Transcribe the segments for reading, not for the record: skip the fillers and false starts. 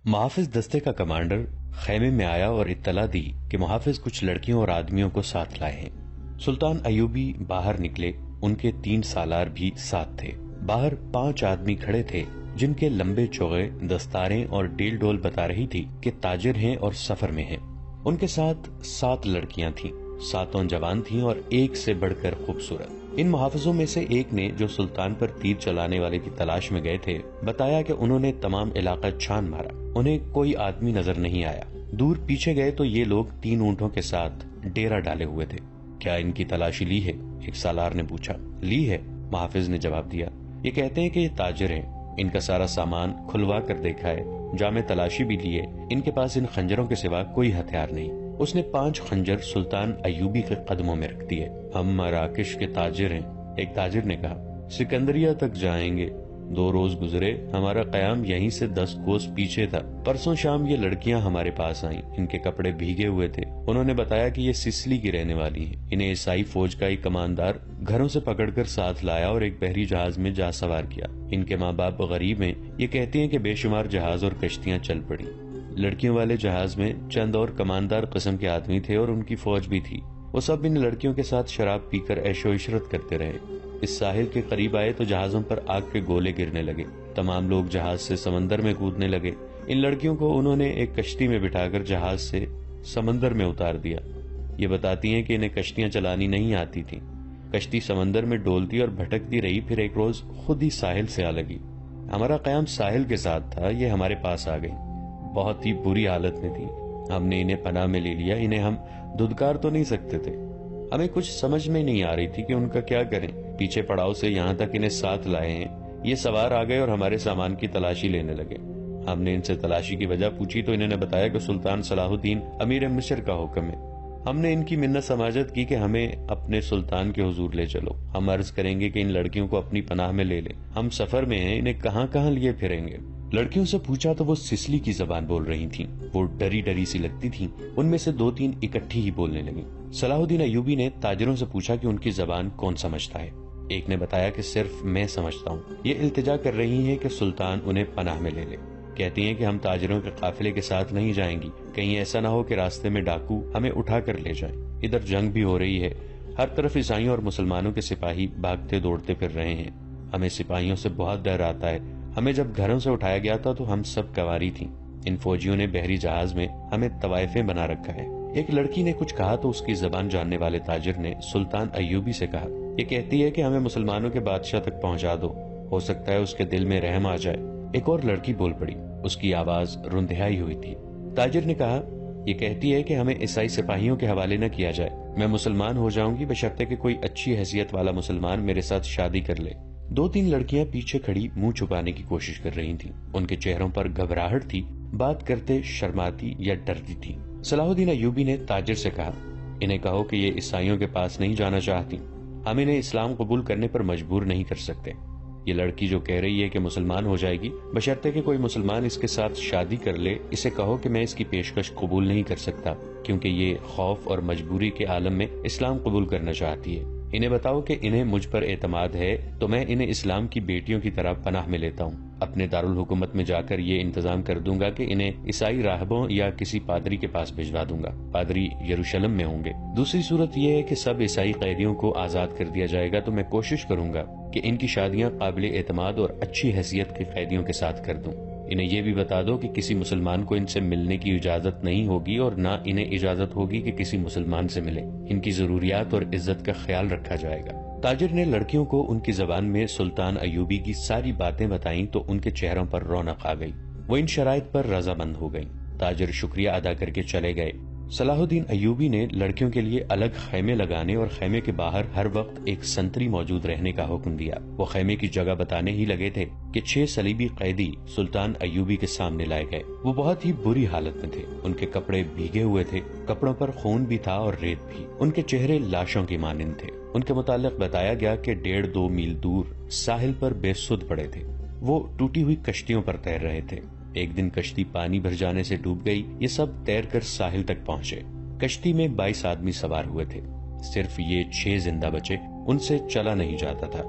محافظ دستے کا کمانڈر خیمے میں آیا اور اطلاع دی کہ محافظ کچھ لڑکیوں اور آدمیوں کو ساتھ لائے ہیں۔ سلطان ایوبی باہر نکلے، ان کے 3 سالار بھی ساتھ تھے۔ باہر 5 آدمی کھڑے تھے جن کے لمبے چوغے دستاریں اور ڈیل ڈول بتا رہی تھی کہ تاجر ہیں اور سفر میں ہیں۔ ان کے ساتھ 7 لڑکیاں تھیں، 7 جوان تھیں اور ایک سے بڑھ کر خوبصورت۔ ان محافظوں میں سے ایک نے، جو سلطان پر تیر چلانے والے کی تلاش میں گئے تھے، بتایا کہ انہوں نے تمام علاقہ چھان مارا، انہیں کوئی آدمی نظر نہیں آیا۔ دور پیچھے گئے تو یہ لوگ 3 اونٹوں کے ساتھ ڈیرا ڈالے ہوئے تھے۔ کیا ان کی تلاشی لی ہے؟ ایک سالار نے پوچھا۔ لی ہے، محافظ نے جواب دیا۔ یہ کہتے ہیں کہ یہ تاجر ہیں، ان کا سارا سامان کھلوا کر دیکھا ہے، جامع تلاشی بھی لی ہے، ان کے پاس ان خنجروں کے سوا کوئی ہتھیار نہیں۔ اس نے 5 خنجر سلطان ایوبی کے قدموں میں رکھ دیے۔ ہم مراکش کے تاجر ہیں، ایک تاجر نے کہا، سکندریہ تک جائیں گے۔ 2 روز گزرے، ہمارا قیام یہیں سے 10 کوس پیچھے تھا۔ پرسوں شام یہ لڑکیاں ہمارے پاس آئیں، ان کے کپڑے بھیگے ہوئے تھے۔ انہوں نے بتایا کہ یہ سسلی کی رہنے والی ہیں۔ انہیں عیسائی فوج کا ایک کماندار گھروں سے پکڑ کر ساتھ لایا اور ایک بحری جہاز میں جا سوار کیا۔ ان کے ماں باپ غریب ہیں، یہ کہتے ہیں کہ بے شمار جہاز اور کشتیاں چل پڑی۔ لڑکیوں والے جہاز میں چند اور کماندار قسم کے آدمی تھے اور ان کی فوج بھی تھی۔ وہ سب ان لڑکیوں کے ساتھ شراب پی کر عیش و عشرت کرتے رہے۔ اس ساحل کے قریب آئے تو جہازوں پر آگ کے گولے گرنے لگے، تمام لوگ جہاز سے سمندر میں کودنے لگے۔ ان لڑکیوں کو انہوں نے ایک کشتی میں بٹھا کر جہاز سے سمندر میں اتار دیا۔ یہ بتاتی ہیں کہ انہیں کشتیاں چلانی نہیں آتی تھیں۔ کشتی سمندر میں ڈولتی اور بھٹکتی رہی، پھر ایک روز خود ہی ساحل سے آ لگی۔ ہمارا قیام ساحل کے ساتھ تھا، یہ ہمارے پاس آ گئی، بہت ہی بری حالت میں تھی۔ ہم نے انہیں پناہ میں لے لیا، انہیں ہم دھدکار تو نہیں سکتے تھے۔ ہمیں کچھ سمجھ میں نہیں آ رہی تھی کہ ان کا کیا کریں۔ پیچھے پڑاؤ سے یہاں تک انہیں ساتھ لائے ہیں، یہ سوار آ گئے اور ہمارے سامان کی تلاشی لینے لگے۔ ہم نے ان سے تلاشی کی وجہ پوچھی تو انہوں نے بتایا کہ سلطان صلاح الدین امیر مصر کا حکم ہے۔ ہم نے ان کی منت سماجت کی کہ ہمیں اپنے سلطان کے حضور لے چلو، ہم عرض کریں گے کہ ان لڑکیوں کو اپنی پناہ میں لے لیں، ہم سفر میں ہیں، انہیں کہاں کہاں لیے پھریں گے۔ لڑکیوں سے پوچھا تو وہ سسلی کی زبان بول رہی تھیں، وہ ڈری ڈری سی لگتی تھیں۔ ان میں سے 2-3 اکٹھی ہی بولنے لگیں۔ صلاح الدین ایوبی نے تاجروں سے پوچھا کہ ان کی زبان کون سمجھتا ہے۔ ایک نے بتایا کہ صرف میں سمجھتا ہوں۔ یہ التجا کر رہی ہیں کہ سلطان انہیں پناہ میں لے لے۔ کہتی ہیں کہ ہم تاجروں کے قافلے کے ساتھ نہیں جائیں گی، کہیں ایسا نہ ہو کہ راستے میں ڈاکو ہمیں اٹھا کر لے جائیں۔ ادھر جنگ بھی ہو رہی ہے، ہر طرف عیسائیوں اور مسلمانوں کے سپاہی بھاگتے دوڑتے پھر رہے ہیں۔ ہمیں سپاہیوں سے بہت ڈر آتا ہے۔ ہمیں جب گھروں سے اٹھایا گیا تھا تو ہم سب کنواری تھیں۔ ان فوجیوں نے بحری جہاز میں ہمیں طوائفیں بنا رکھا ہے۔ ایک لڑکی نے کچھ کہا تو اس کی زبان جاننے والے تاجر نے سلطان ایوبی سے کہا، یہ کہتی ہے کہ ہمیں مسلمانوں کے بادشاہ تک پہنچا دو، ہو سکتا ہے اس کے دل میں رحم آ جائے۔ ایک اور لڑکی بول پڑی، اس کی آواز رندھائی ہوئی تھی۔ تاجر نے کہا، یہ کہتی ہے کہ ہمیں عیسائی سپاہیوں کے حوالے نہ کیا جائے، میں مسلمان ہو جاؤں گی بشرطے کہ کوئی اچھی حیثیت والا مسلمان میرے ساتھ شادی کر لے۔ 2-3 لڑکیاں پیچھے کھڑی منہ چھپانے کی کوشش کر رہی تھیں، ان کے چہروں پر گھبراہٹ تھی، بات کرتے شرماتی یا ڈرتی تھی۔ صلاح الدین ایوبی نے تاجر سے کہا، انہیں کہو کہ یہ عیسائیوں کے پاس نہیں جانا چاہتی، ہم انہیں اسلام قبول کرنے پر مجبور نہیں کر سکتے۔ یہ لڑکی جو کہہ رہی ہے کہ مسلمان ہو جائے گی بشرطے کہ کوئی مسلمان اس کے ساتھ شادی کر لے، اسے کہو کہ میں اس کی پیشکش قبول نہیں کر سکتا، کیونکہ یہ خوف اور مجبوری کے عالم میں اسلام قبول کرنا چاہتی ہے۔ انہیں بتاؤ کہ انہیں مجھ پر اعتماد ہے تو میں انہیں اسلام کی بیٹیوں کی طرح پناہ میں لیتا ہوں۔ اپنے دارالحکومت میں جا کر یہ انتظام کر دوں گا کہ انہیں عیسائی راہبوں یا کسی پادری کے پاس بھجوا دوں گا، پادری یروشلم میں ہوں گے۔ دوسری صورت یہ ہے کہ سب عیسائی قیدیوں کو آزاد کر دیا جائے گا تو میں کوشش کروں گا کہ ان کی شادیاں قابل اعتماد اور اچھی حیثیت کے قیدیوں کے ساتھ کر دوں۔ انہیں یہ بھی بتا دو کہ کسی مسلمان کو ان سے ملنے کی اجازت نہیں ہوگی اور نہ انہیں اجازت ہوگی کہ کسی مسلمان سے ملے، ان کی ضروریات اور عزت کا خیال رکھا جائے گا۔ تاجر نے لڑکیوں کو ان کی زبان میں سلطان ایوبی کی ساری باتیں بتائیں تو ان کے چہروں پر رونق آ گئی، وہ ان شرائط پر رضامند ہو گئیں۔ تاجر شکریہ ادا کر کے چلے گئے۔ صلاح الدین ایوبی نے لڑکیوں کے لیے الگ خیمے لگانے اور خیمے کے باہر ہر وقت ایک سنتری موجود رہنے کا حکم دیا۔ وہ خیمے کی جگہ بتانے ہی لگے تھے کہ 6 صلیبی قیدی سلطان ایوبی کے سامنے لائے گئے۔ وہ بہت ہی بری حالت میں تھے، ان کے کپڑے بھیگے ہوئے تھے، کپڑوں پر خون بھی تھا اور ریت بھی، ان کے چہرے لاشوں کی مانند تھے۔ ان کے متعلق بتایا گیا کہ 1.5-2 میل دور ساحل پر بے سدھ پڑے تھے، وہ ٹوٹی ہوئی کشتیوں پر تیر رہے تھے۔ ایک دن کشتی پانی بھر جانے سے ڈوب گئی، یہ سب تیر کر ساحل تک پہنچے۔ کشتی میں 22 آدمی سوار ہوئے تھے، صرف یہ 6 زندہ بچے، ان سے چلا نہیں جاتا تھا۔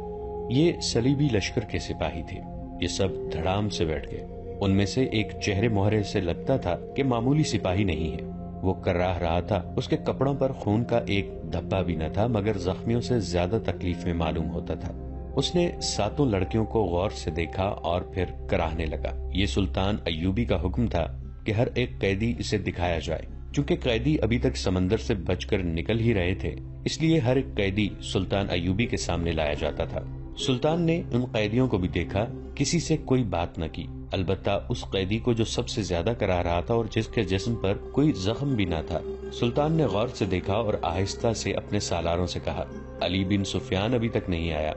یہ صلیبی لشکر کے سپاہی تھے، یہ سب دھڑام سے بیٹھ گئے۔ ان میں سے ایک چہرے مہرے سے لگتا تھا کہ معمولی سپاہی نہیں ہے. وہ کراہ رہا تھا. اس کے کپڑوں پر خون کا ایک دھبا بھی نہ تھا، مگر زخمیوں سے زیادہ تکلیف میں معلوم ہوتا تھا. اس نے 7 لڑکیوں کو غور سے دیکھا اور پھر کراہنے لگا. یہ سلطان ایوبی کا حکم تھا کہ ہر ایک قیدی اسے دکھایا جائے. چونکہ قیدی ابھی تک سمندر سے بچ کر نکل ہی رہے تھے، اس لیے ہر ایک قیدی سلطان ایوبی کے سامنے لایا جاتا تھا. سلطان نے ان قیدیوں کو بھی دیکھا، کسی سے کوئی بات نہ کی، البتہ اس قیدی کو جو سب سے زیادہ کراہ رہا تھا اور جس کے جسم پر کوئی زخم بھی نہ تھا. سلطان نے غور سے دیکھا اور آہستہ سے اپنے سالاروں سے کہا، علی بن سفیان ابھی تک نہیں آیا.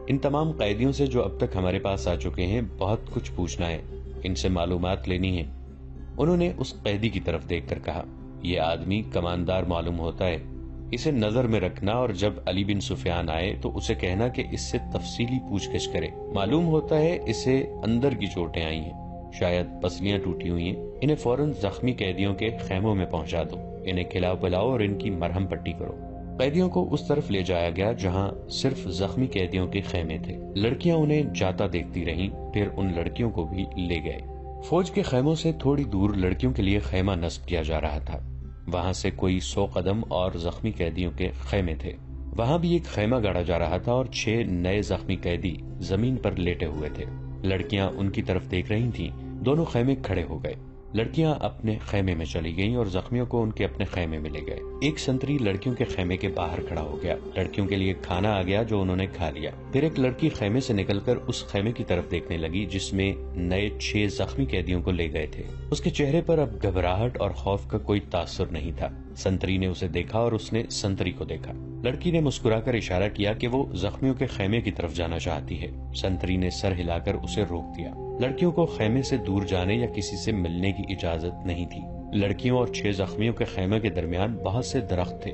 ان تمام قیدیوں سے جو اب تک ہمارے پاس آ چکے ہیں بہت کچھ پوچھنا ہے، ان سے معلومات لینی ہے. انہوں نے اس قیدی کی طرف دیکھ کر کہا، یہ آدمی کماندار معلوم ہوتا ہے، اسے نظر میں رکھنا اور جب علی بن سفیان آئے تو اسے کہنا کہ اس سے تفصیلی پوچھ گچھ کرے. معلوم ہوتا ہے اسے اندر کی چوٹیں آئی ہیں، شاید پسلیاں ٹوٹی ہوئی ہیں. انہیں فوراً زخمی قیدیوں کے خیموں میں پہنچا دو، انہیں کھلاؤ پلاؤ اور ان کی مرہم پٹی کرو. قیدیوں کو اس طرف لے جایا گیا جہاں صرف زخمی قیدیوں کے خیمے تھے. لڑکیاں انہیں جاتا دیکھتی رہیں، پھر ان لڑکیوں کو بھی لے گئے. فوج کے خیموں سے تھوڑی دور لڑکیوں کے لیے خیمہ نصب کیا جا رہا تھا. وہاں سے کوئی 100 قدم اور زخمی قیدیوں کے خیمے تھے. وہاں بھی ایک خیمہ گاڑا جا رہا تھا اور 6 نئے زخمی قیدی زمین پر لیٹے ہوئے تھے. لڑکیاں ان کی طرف دیکھ رہی تھیں. دونوں خیمے کھڑے ہو گئے. لڑکیاں اپنے خیمے میں چلی گئیں اور زخمیوں کو ان کے اپنے خیمے میں لے گئے. ایک سنتری لڑکیوں کے خیمے کے باہر کھڑا ہو گیا. لڑکیوں کے لیے کھانا آ گیا جو انہوں نے کھا لیا. پھر ایک لڑکی خیمے سے نکل کر اس خیمے کی طرف دیکھنے لگی جس میں نئے 6 زخمی قیدیوں کو لے گئے تھے. اس کے چہرے پر اب گھبراہٹ اور خوف کا کوئی تاثر نہیں تھا. سنتری نے اسے دیکھا اور اس نے سنتری کو دیکھا. لڑکی نے مسکرا کر اشارہ کیا کہ وہ زخمیوں کے خیمے کی طرف جانا چاہتی ہے. سنتری نے سر ہلا کر اسے روک دیا. لڑکیوں کو خیمے سے دور جانے یا کسی سے ملنے کی اجازت نہیں تھی. لڑکیوں اور 6 زخمیوں کے خیمے کے درمیان بہت سے درخت تھے.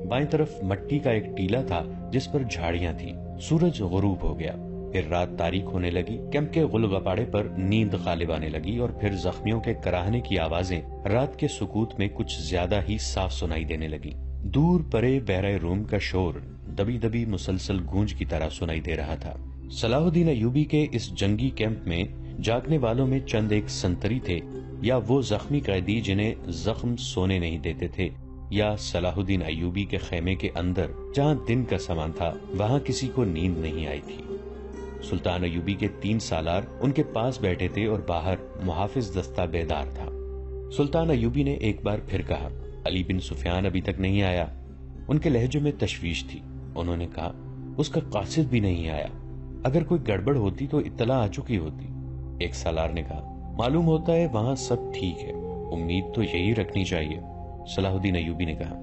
بائیں طرف مٹی کا ایک ٹیلا تھا جس پر جھاڑیاں تھیں. سورج غروب ہو گیا. پھر رات تاریک ہونے لگی. کیمپ کے غلغپاڑے پر نیند غالب آنے لگی اور پھر زخمیوں کے کراہنے کی آوازیں رات کے سکوت میں کچھ زیادہ ہی صاف سنائی دینے لگی. دور پرے بحرہ روم کا شور دبی دبی مسلسل گونج کی طرح سنائی دے رہا تھا. صلاح الدین ایوبی کے اس جنگی کیمپ میں جاگنے والوں میں چند ایک سنتری تھے، یا وہ زخمی قیدی جنہیں زخم سونے نہیں دیتے تھے، یا صلاح الدین ایوبی کے خیمے کے اندر جہاں دن کا سامان تھا وہاں کسی کو نیند نہیں آئی تھی. سلطان ایوبی کے 3 سالار ان کے پاس بیٹھے تھے اور باہر محافظ دستہ بیدار تھا. سلطان ایوبی نے ایک بار پھر کہا، علی بن سفیان ابھی تک نہیں آیا. ان کے لہجے میں تشویش تھی. انہوں نے کہا، اس کا قاصد بھی نہیں آیا. اگر کوئی گڑبڑ ہوتی تو اطلاع آ چکی ہوتی. ایک سالار نے کہا، معلوم ہوتا ہے وہاں سب ٹھیک ہے، امید تو یہی رکھنی چاہیے. صلاح الدین ایوبی نے کہا،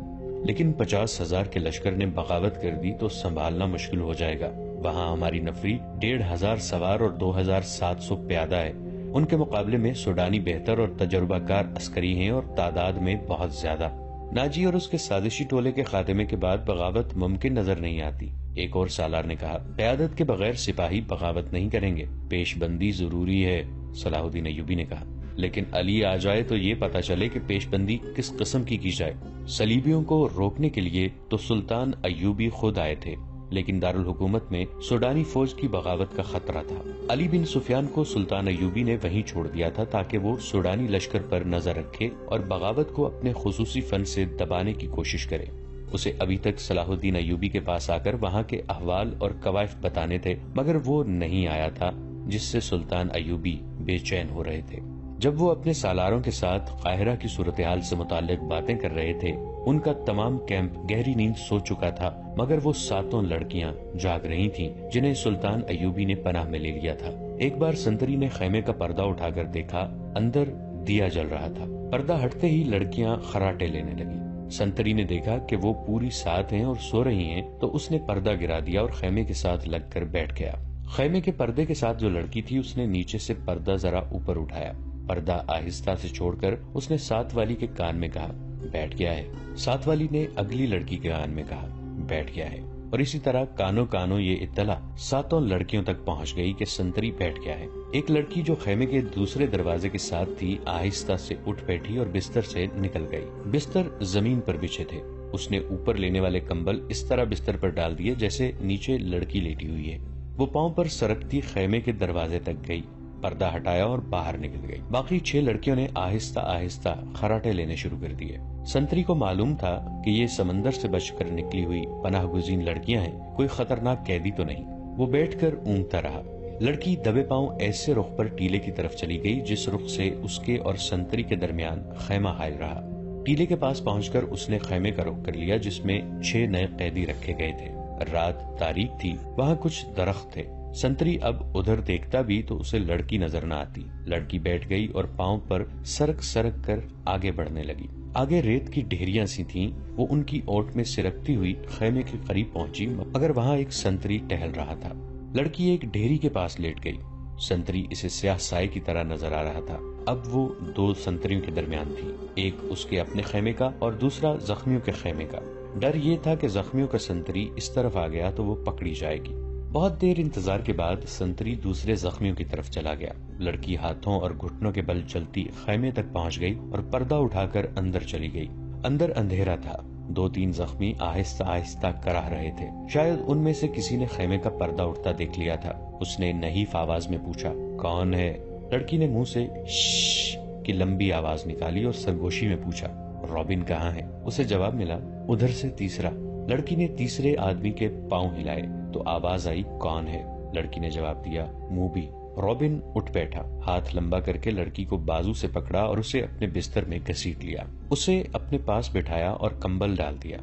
لیکن 50,000 کے لشکر نے بغاوت کر دی تو سنبھالنا مشکل ہو جائے گا. وہاں ہماری نفری 1,500 سوار اور 2,700 پیادہ ہے. ان کے مقابلے میں سوڈانی بہتر اور تجربہ کار عسکری ہیں اور تعداد میں بہت زیادہ. ناجی اور اس کے سازشی ٹولے کے خاتمے کے بعد بغاوت ممکن نظر نہیں آتی. ایک اور سالار نے کہا، قیادت کے بغیر سپاہی بغاوت نہیں کریں گے، پیش بندی ضروری ہے. صلاح الدین ایوبی نے کہا، لیکن علی آ جائے تو یہ پتا چلے کہ پیش بندی کس قسم کی جائے. صلیبیوں کو روکنے کے لیے تو سلطان ایوبی خود آئے تھے، لیکن دارالحکومت میں سوڈانی فوج کی بغاوت کا خطرہ تھا. علی بن سفیان کو سلطان ایوبی نے وہیں چھوڑ دیا تھا تاکہ وہ سوڈانی لشکر پر نظر رکھے اور بغاوت کو اپنے خصوصی فن سے دبانے کی کوشش کرے. اسے ابھی تک صلاح الدین ایوبی کے پاس آ کر وہاں کے احوال اور کوائف بتانے تھے، مگر وہ نہیں آیا تھا، جس سے سلطان ایوبی بے چین ہو رہے تھے. جب وہ اپنے سالاروں کے ساتھ قاہرہ کی صورتحال سے متعلق باتیں کر رہے تھے، ان کا تمام کیمپ گہری نیند سو چکا تھا، مگر وہ 7 لڑکیاں جاگ رہی تھیں جنہیں سلطان ایوبی نے پناہ میں لے لیا تھا. ایک بار سنتری نے خیمے کا پردہ اٹھا کر دیکھا، اندر دیا جل رہا تھا. پردہ ہٹتے ہی لڑکیاں خراٹے لینے لگی. سنتری نے دیکھا کہ وہ پوری ساتھ ہیں اور سو رہی ہیں تو اس نے پردہ گرا دیا اور خیمے کے ساتھ لگ کر بیٹھ گیا. خیمے کے پردے کے ساتھ جو لڑکی تھی اس نے نیچے سے پردہ ذرا اوپر اٹھایا. پردہ آہستہ سے چھوڑ کر اس نے ساتھ والی کے کان میں کہا، بیٹھ گیا ہے. ساتھ والی نے اگلی لڑکی کے کان میں کہا، بیٹھ گیا ہے. اور اسی طرح کانوں کانوں یہ اطلاع 7 لڑکیوں تک پہنچ گئی کہ سنتری بیٹھ گیا ہے. ایک لڑکی جو خیمے کے دوسرے دروازے کے ساتھ تھی آہستہ سے اٹھ بیٹھی اور بستر سے نکل گئی. بستر زمین پر بچھے تھے. اس نے اوپر لینے والے کمبل اس طرح بستر پر ڈال دیے جیسے نیچے لڑکی لیٹی ہوئی ہے. وہ پاؤں پر سرکتی خیمے کے دروازے تک گئی. پردہ ہٹایا اور باہر نکل گئی۔ باقی 6 لڑکیوں نے آہستہ آہستہ خراٹے لینے شروع کر دیے۔ سنتری کو معلوم تھا کہ یہ سمندر سے بچ کر نکلی ہوئی پناہ گزین لڑکیاں ہیں، کوئی خطرناک قیدی تو نہیں۔ وہ بیٹھ کر اونگتا رہا۔ لڑکی دبے پاؤں ایسے رخ پر ٹیلے کی طرف چلی گئی جس رخ سے اس کے اور سنتری کے درمیان خیمہ حائل رہا۔ ٹیلے کے پاس پہنچ کر اس نے خیمے کا رخ کر لیا جس میں 6 نئے قیدی رکھے گئے تھے۔ رات تاریک تھی، وہاں کچھ درخت تھے۔ سنتری اب ادھر دیکھتا بھی تو اسے لڑکی نظر نہ آتی۔ لڑکی بیٹھ گئی اور پاؤں پر سرک سرک کر آگے بڑھنے لگی۔ آگے ریت کی ڈھیریاں سی تھیں، وہ ان کی اوٹ میں سرکتی ہوئی خیمے کے قریب پہنچی، مگر وہاں ایک سنتری ٹہل رہا تھا۔ لڑکی ایک ڈھیری کے پاس لیٹ گئی۔ سنتری اسے سیاہ سائے کی طرح نظر آ رہا تھا۔ اب وہ 2 سنتریوں کے درمیان تھی، ایک اس کے اپنے خیمے کا اور دوسرا زخمیوں کے خیمے کا۔ ڈر یہ تھا کہ زخمیوں کا سنتری اس طرف آ گیا تو وہ پکڑی جائے گی۔ بہت دیر انتظار کے بعد سنتری دوسرے زخمیوں کی طرف چلا گیا۔ لڑکی ہاتھوں اور گھٹنوں کے بل چلتی خیمے تک پہنچ گئی اور پردہ اٹھا کر اندر چلی گئی۔ اندر اندھیرا تھا، 2-3 زخمی آہستہ آہستہ کراہ رہے تھے۔ شاید ان میں سے کسی نے خیمے کا پردہ اٹھتا دیکھ لیا تھا۔ اس نے نحیف آواز میں پوچھا، کون ہے؟ لڑکی نے منہ سے شش کی لمبی آواز نکالی اور سرگوشی میں پوچھا، رابن کہاں ہے؟ اسے جواب ملا، ادھر سے تیسرا۔ لڑکی نے تیسرے آدمی کے پاؤں ہلائے تو آواز آئی، کون ہے؟ لڑکی نے جواب دیا، موبی۔ رابن اٹھ بیٹھا، ہاتھ لمبا کر کے لڑکی کو بازو سے پکڑا اور اسے اپنے بستر میں گھسیٹ لیا۔ اسے اپنے پاس بٹھایا اور کمبل ڈال دیا۔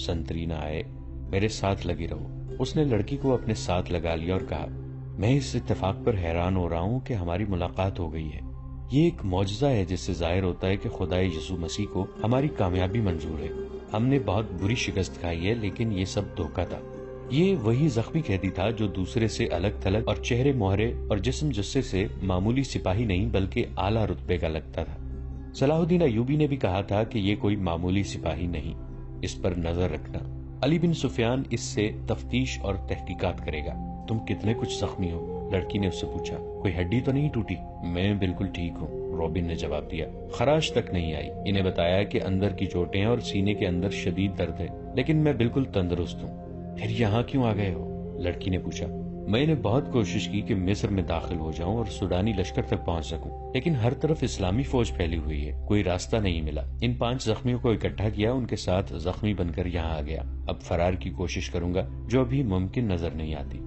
سنتری نہ آئے، میرے ساتھ لگی رہو۔ اس نے لڑکی کو اپنے ساتھ لگا لیا اور کہا، میں اس اتفاق پر حیران ہو رہا ہوں کہ ہماری ملاقات ہو گئی ہے۔ یہ ایک معجزہ ہے جس سے ظاہر ہوتا ہے کہ خدائے یسوع مسیح کو ہماری کامیابی منظور ہے۔ ہم نے بہت بری شکست کھائی ہے لیکن یہ سب دھوکہ تھا۔ یہ وہی زخمی قیدی تھا جو دوسرے سے الگ تھلگ اور چہرے مہرے اور جسم جثے سے معمولی سپاہی نہیں بلکہ اعلیٰ رتبے کا لگتا تھا۔ صلاح الدین ایوبی نے بھی کہا تھا کہ یہ کوئی معمولی سپاہی نہیں، اس پر نظر رکھنا۔ علی بن سفیان اس سے تفتیش اور تحقیقات کرے گا۔ تم کتنے کچھ زخمی ہو؟ لڑکی نے اس سے پوچھا، کوئی ہڈی تو نہیں ٹوٹی؟ میں بالکل ٹھیک ہوں، رابن نے جواب دیا، خراش تک نہیں آئی۔ انہیں بتایا کہ اندر کی چوٹیں ہیں اور سینے کے اندر شدید درد ہے، لیکن میں بالکل تندرست ہوں۔ پھر یہاں کیوں آ گئے ہو؟ لڑکی نے پوچھا۔ میں نے بہت کوشش کی کہ مصر میں داخل ہو جاؤں اور سوڈانی لشکر تک پہنچ سکوں، لیکن ہر طرف اسلامی فوج پھیلی ہوئی ہے، کوئی راستہ نہیں ملا۔ ان 5 زخمیوں کو اکٹھا کیا، ان کے ساتھ زخمی بن کر یہاں آ گیا۔ اب فرار کی کوشش کروں گا جو ابھی ممکن نظر نہیں آتی۔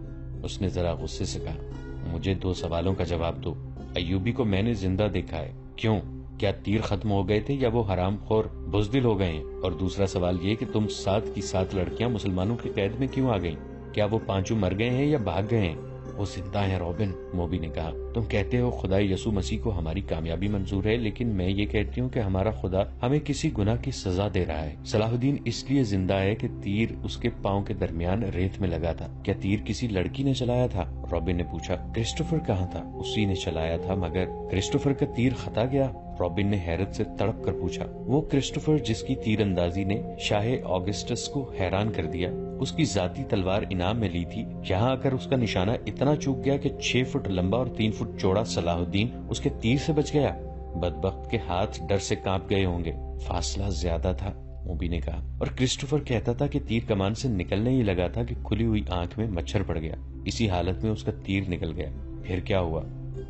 اس نے ذرا غصے سے کہا، مجھے 2 سوالوں کا جواب دو۔ ایوبی کو میں نے زندہ دیکھا ہے، کیوں؟ کیا تیر ختم ہو گئے تھے یا وہ حرام خور بزدل ہو گئے ہیں؟ اور دوسرا سوال یہ کہ تم 7 کی 7 لڑکیاں مسلمانوں کی قید میں کیوں آ گئیں؟ کیا وہ 5 مر گئے ہیں یا بھاگ گئے ہیں؟ وہ زندہ ہیں رابن، موبی نے کہا۔ تم کہتے ہو خدا یسوع مسیح کو ہماری کامیابی منظور ہے، لیکن میں یہ کہتی ہوں کہ ہمارا خدا ہمیں کسی گناہ کی سزا دے رہا ہے۔ صلاح الدین اس لیے زندہ ہے کہ تیر اس کے پاؤں کے درمیان ریت میں لگا تھا۔ کیا تیر کسی لڑکی نے چلایا تھا؟ رابن نے پوچھا۔ کرسٹوفر کہاں تھا؟ اسی نے چلایا تھا، مگر کرسٹوفر کا تیر خطا گیا؟ رابن نے حیرت سے تڑپ کر پوچھا۔ وہ کرسٹوفر جس کی تیر اندازی نے شاہ آگسٹس کو حیران کر دیا، اس کی ذاتی تلوار انعام میں لی تھی، یہاں آ کر اس کا نشانہ اتنا چوک گیا کہ 6 فٹ لمبا اور 3 فٹ چوڑا صلاح الدین اس کے تیر سے بچ گیا۔ بدبخت کے ہاتھ ڈر سے کانپ گئے ہوں گے، فاصلہ زیادہ تھا، موبی نے کہا۔ اور کرسٹوفر کہتا تھا کہ تیر کمان سے نکلنے ہی لگا تھا کہ کھلی ہوئی آنکھ میں مچھر پڑ گیا، اسی حالت میں اس کا تیر نکل گیا۔ پھر کیا ہوا؟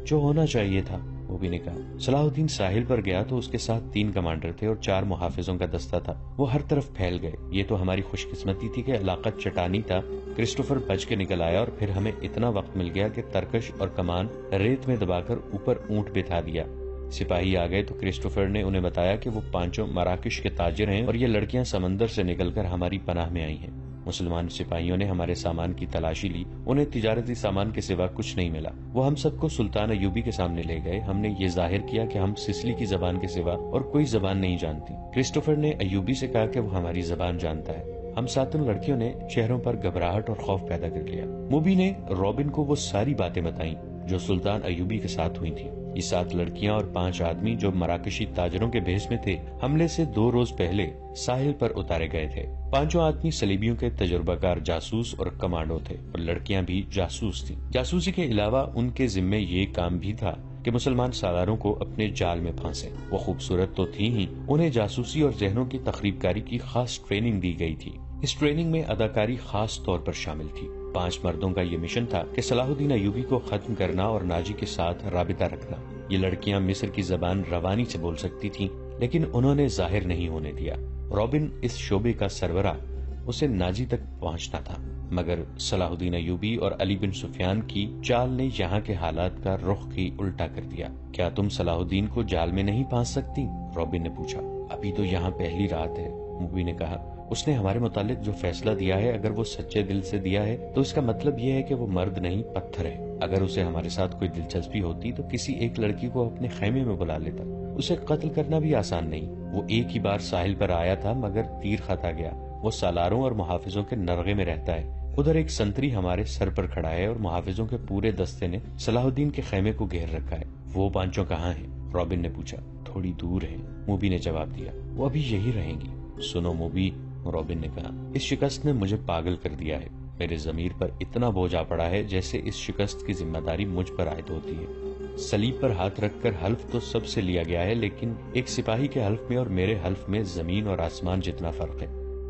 جو ہونا چاہیے تھا، موبی نے کہا۔ صلاح الدین ساحل پر گیا تو اس کے ساتھ 3 کمانڈر تھے اور 4 محافظوں کا دستہ تھا۔ وہ ہر طرف پھیل گئے۔ یہ تو ہماری خوش قسمتی تھی کہ علاقہ چٹانی تھا۔ کرسٹوفر بچ کے نکل آیا اور پھر ہمیں اتنا وقت مل گیا کہ ترکش اور کمان ریت میں دبا کر اوپر اونٹ بٹھا دیا۔ سپاہی آ گئے تو کرسٹوفر نے انہیں بتایا کہ وہ 5 مراکش کے تاجر ہیں اور یہ لڑکیاں سمندر سے نکل کر ہماری پناہ میں آئی ہیں۔ مسلمان سپاہیوں نے ہمارے سامان کی تلاشی لی، انہیں تجارتی سامان کے سوا کچھ نہیں ملا۔ وہ ہم سب کو سلطان ایوبی کے سامنے لے گئے۔ ہم نے یہ ظاہر کیا کہ ہم سسلی کی زبان کے سوا اور کوئی زبان نہیں جانتی۔ کرسٹوفر نے ایوبی سے کہا کہ وہ ہماری زبان جانتا ہے۔ ہم 7 لڑکیوں نے چہروں پر گھبراہٹ اور خوف پیدا کر لیا۔ موبی نے رابن کو وہ ساری باتیں بتائیں جو سلطان ایوبی کے ساتھ ہوئی تھی۔ یہ 7 لڑکیاں اور 5 آدمی جو مراکشی تاجروں کے بھیس میں تھے، حملے سے 2 روز پہلے ساحل پر اتارے گئے تھے۔ 5 آدمی صلیبیوں کے تجربہ کار جاسوس اور کمانڈو تھے اور لڑکیاں بھی جاسوس تھیں۔ جاسوسی کے علاوہ ان کے ذمے یہ کام بھی تھا کہ مسلمان سالاروں کو اپنے جال میں پھانسے۔ وہ خوبصورت تو تھی ہی، انہیں جاسوسی اور ذہنوں کی تخریب کاری کی خاص ٹریننگ دی گئی تھی۔ اس ٹریننگ میں اداکاری خاص طور پر شامل تھی۔ 5 مردوں کا یہ مشن تھا کہ صلاح الدین ایوبی کو ختم کرنا اور ناجی کے ساتھ رابطہ رکھنا۔ یہ لڑکیاں مصر کی زبان روانی سے بول سکتی تھیں، لیکن انہوں نے ظاہر نہیں ہونے دیا۔ رابن اس شعبے کا سربراہ، اسے ناجی تک پہنچنا تھا، مگر صلاح الدین ایوبی اور علی بن سفیان کی چال نے یہاں کے حالات کا رخ ہی الٹا کر دیا۔ کیا تم صلاح الدین کو جال میں نہیں پھانس سکتی؟ رابن نے پوچھا۔ ابھی تو یہاں پہلی رات ہے، موبی نے کہا۔ اس نے ہمارے متعلق جو فیصلہ دیا ہے، اگر وہ سچے دل سے دیا ہے تو اس کا مطلب یہ ہے کہ وہ مرد نہیں پتھر ہے۔ اگر اسے ہمارے ساتھ کوئی دلچسپی ہوتی تو کسی ایک لڑکی کو اپنے خیمے میں بلا لیتا۔ اسے قتل کرنا بھی آسان نہیں۔ وہ ایک ہی بار ساحل پر آیا تھا مگر تیر خطا گیا۔ وہ سالاروں اور محافظوں کے نرغے میں رہتا ہے۔ ادھر ایک سنتری ہمارے سر پر کھڑا ہے اور محافظوں کے پورے دستے نے صلاح الدین کے خیمے کو گھیر رکھا ہے۔ وہ پانچوں کہاں ہیں؟ رابن نے پوچھا۔ تھوڑی دور ہے، موبی نے جواب دیا۔ وہ ابھی یہی رہیں گی۔ سنو موبی، رابن نے کہا، اس شکست نے مجھے پاگل کر دیا ہے۔ میرے ضمیر پر اتنا بوجھ آ پڑا ہے جیسے اس شکست کی ذمہ داری مجھ پر عائد ہوتی ہے۔ صلیب پر ہاتھ رکھ کر حلف تو سب سے لیا گیا ہے، لیکن ایک سپاہی کے حلف میں اور میرے حلف میں زمین اور آسمان جتنا فرق ہے۔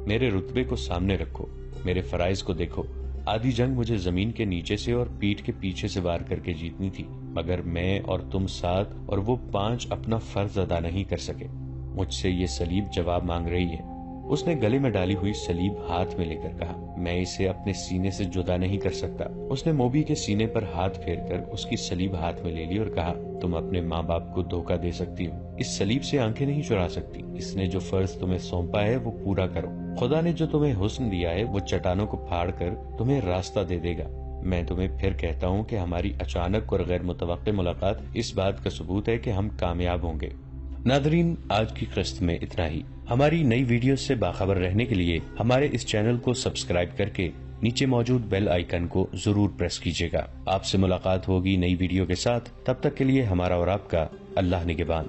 میرے رتبے کو سامنے رکھو، میرے فرائض کو دیکھو۔ آدھی جنگ مجھے زمین کے نیچے سے اور پیٹھ کے پیچھے سے وار کر کے جیتنی تھی، مگر میں اور تم 7 اور وہ 5 اپنا فرض ادا نہیں کر سکے۔ مجھ سے یہ صلیب جواب مانگ رہی ہے۔ اس نے گلے میں ڈالی ہوئی صلیب ہاتھ میں لے کر کہا، میں اسے اپنے سینے سے جدا نہیں کر سکتا۔ اس نے موبی کے سینے پر ہاتھ پھیر کر اس کی صلیب ہاتھ میں لے لی اور کہا، تم اپنے ماں باپ کو دھوکہ دے سکتی ہو، اس صلیب سے آنکھیں نہیں چرا سکتی۔ اس نے جو فرض تمہیں سونپا ہے وہ پورا کرو۔ خدا نے جو تمہیں حسن دیا ہے وہ چٹانوں کو پھاڑ کر تمہیں راستہ دے دے گا۔ میں تمہیں پھر کہتا ہوں کہ ہماری اچانک اور غیر متوقع ملاقات اس بات کا ثبوت ہے کہ ہم کامیاب ہوں گے۔ ناظرین، آج کی قسط میں اتنا ہی۔ ہماری نئی ویڈیوز سے باخبر رہنے کے لیے ہمارے اس چینل کو سبسکرائب کر کے نیچے موجود بیل آئیکن کو ضرور پریس کیجیے گا۔ آپ سے ملاقات ہوگی نئی ویڈیو کے ساتھ، تب تک کے لیے ہمارا اور آپ کا اللہ نگہبان۔